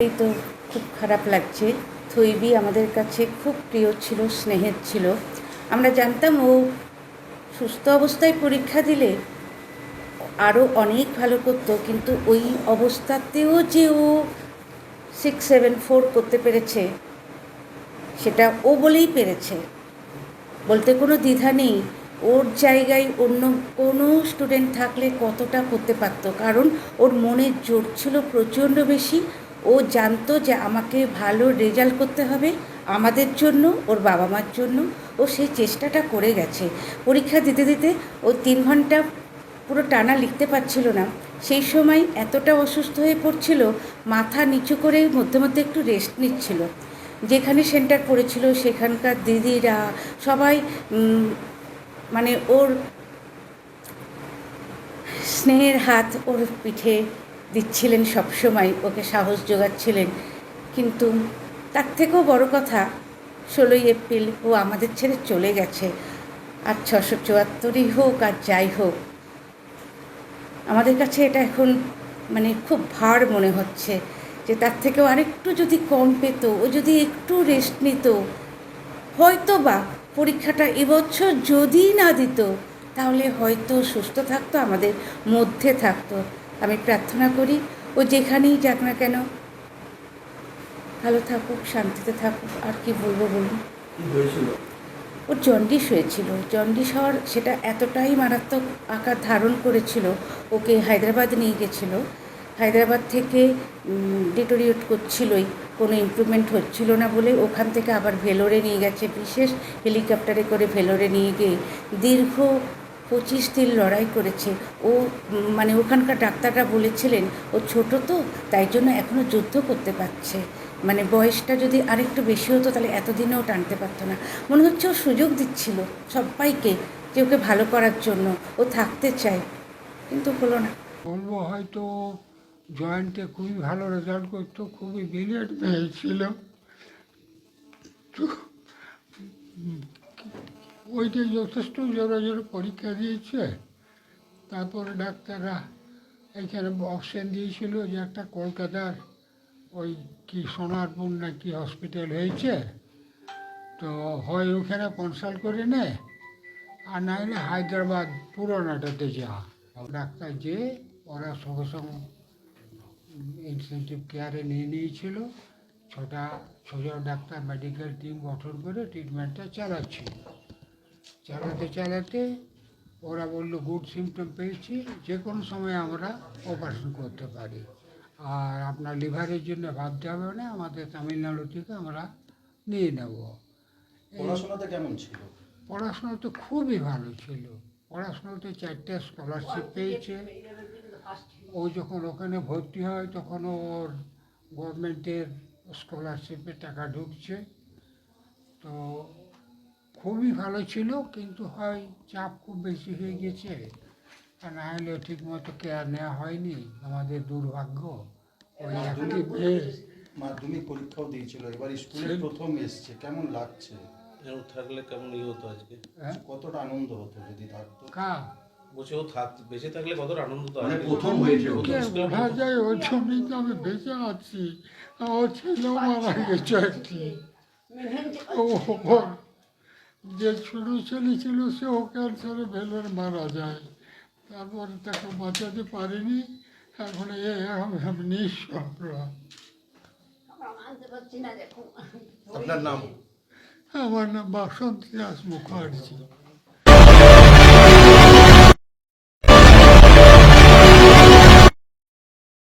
এই তো খুব খারাপ লাগছে। থইবি আমাদের কাছে খুব প্রিয় ছিল, স্নেহের ছিল। আমরা জানতাম ও সুস্থ অবস্থায় পরীক্ষা দিলে আরও অনেক ভালো করতো, কিন্তু ওই অবস্থাতেও যে ও 674 করতে পেরেছে, সেটা ও বলেই পেরেছে, বলতে কোনো দ্বিধা নেই। ওর জায়গায় অন্য কোনো স্টুডেন্ট থাকলে কতটা করতে পারতো, কারণ ওর মনের জোর ছিল প্রচণ্ড বেশি। ও জানতো যে আমাকে ভালো রেজাল্ট করতে হবে আমাদের জন্য, ওর বাবা মার জন্য। ও সেই চেষ্টাটা করে গেছে। পরীক্ষা দিতে দিতে ও 3 ঘন্টা পুরো টানা লিখতে পারছিল না। সেই সময় এতটা অসুস্থ হয়ে পড়ছিল, মাথা নিচু করে মধ্যে মধ্যে একটু রেস্ট নিচ্ছিল। যেখানে সেন্টার পড়েছিল সেখানকার দিদিরা সবাই মানে ওর স্নেহের হাত ওর পিঠে দিচ্ছিলেন, সবসময় ওকে সাহস জোগাচ্ছিলেন। কিন্তু তার থেকেও বড় কথা, 16ই এপ্রিল ও আমাদের ছেড়ে চলে গেছে। আর 674ই হোক আর যাই হোক, আমাদের কাছে এটা এখন মানে খুব ভার মনে হচ্ছে যে তার থেকেও আরেকটু যদি কম পেত, ও যদি একটু রেস্ট নিত, হয়তো বা পরীক্ষাটা এবছর যদি না দিত, তাহলে হয়তো সুস্থ থাকতো, আমাদের মধ্যে থাকতো। আমি প্রার্থনা করি ও যেখানেই যাক না কেন ভালো থাকুক, শান্তিতে থাকুক। আর কি বলবো বলুন। ওর জন্ডিস হয়েছিল। জন্ডিস হওয়ার সেটা এতটাই মারাত্মক আকার ধারণ করেছিল, ওকে হায়দ্রাবাদ নিয়ে গেছিলো। হায়দ্রাবাদ থেকে ডিটোরিয়েট করছিলই, কোনো ইমপ্রুভমেন্ট হচ্ছিল না বলে ওখান থেকে আবার ভেলোরে নিয়ে গেছে, বিশেষ হেলিকপ্টারে করে ভেলোরে নিয়ে গিয়ে দীর্ঘ 25 দিন লড়াই করেছে ও। মানে ওখানকার ডাক্তাররা বলেছিলেন ও ছোটো তো, তাই জন্য এখনও যুদ্ধ করতে পারছে। মানে বয়সটা যদি আরেকটু বেশি হতো তাহলে এতদিনেও টানতে পারতো না। মনে হচ্ছে ও সুযোগ দিচ্ছিল সবাইকে যে ওকে ভালো করার জন্য, ও থাকতে চায়, কিন্তু হলো না। বলবো হয়তো জয়েন্টে খুবই ভালো রেজাল্ট করতো, খুবই ব্রিলিয়েন্ট মেয়ে ছিল। তো ওইটা যথেষ্ট জোরে জোরে পরীক্ষা দিয়েছে। তারপরে ডাক্তাররা এইখানে অপশন দিয়েছিল যে একটা কলকাতার ওই কি সোনারপুর না কি হসপিটাল হয়েছে, তো হয় ওখানে কনসাল্ট করে নে, আর না হলে হায়দ্রাবাদ পুরোনোটাতে যা। ডাক্তার যে ওরা সঙ্গে সঙ্গে ইনসেন্টিভ কেয়ারে নিয়ে নিয়েছিল। ছজন ডাক্তার মেডিকেল টিম গঠন করে ট্রিটমেন্টটা চালাতে ওরা বললো গুড সিমটম পেয়েছি, যে কোনো সময় আমরা অপারেশন করতে পারি, আর আপনার লিভারের জন্য ভাবতে হবে না, আমাদের তামিলনাড়ু থেকে আমরা নিয়ে নেব। পড়াশোনাতে কেমন ছিল? পড়াশোনা তো খুবই ভালো ছিল। পড়াশোনাতে 4টে স্কলারশিপ পেয়েছে। ও যখন ওখানে ভর্তি হয় তখন ওর গভর্নমেন্টের স্কলারশিপে টাকা ঢুকছে, তো খুবই ভালো ছিল। কিন্তু হয় চাপ খুব বেশি হয়ে গেছে, আর না হলেও ঠিকমতো কেয়ার নেওয়া হয়নি, আমাদের দুর্ভাগ্য। ওই একটি মেয়ে মাধ্যমিক পরীক্ষাও দিয়েছিল, এবার স্কুলে প্রথম এসছে, কেমন লাগছে? এরকম থাকলে কেমন হতো আজকে? হ্যাঁ কতটা আনন্দ হতো যদি থাকতো? কা বলছে ও বেঁচে থাকলে কতটা আনন্দ হতো মানে আজকে। প্রথম হয়েছে, কে বোঝা যায়, ওই জন্যই তো আমি বেঁচে আছি। আমার ছেলেও মারা গেছে একটি। ওর যে ছোটো ছেলে ছিল সেও ক্যান্সারে ভেলোর মারা যায়, তারপরে তাকে বাঁচাতে পারিনি। এখন আমি নিঃস্ব। আপনার নাম? আমার নাম বাসন্তী দাস মুখার্জি।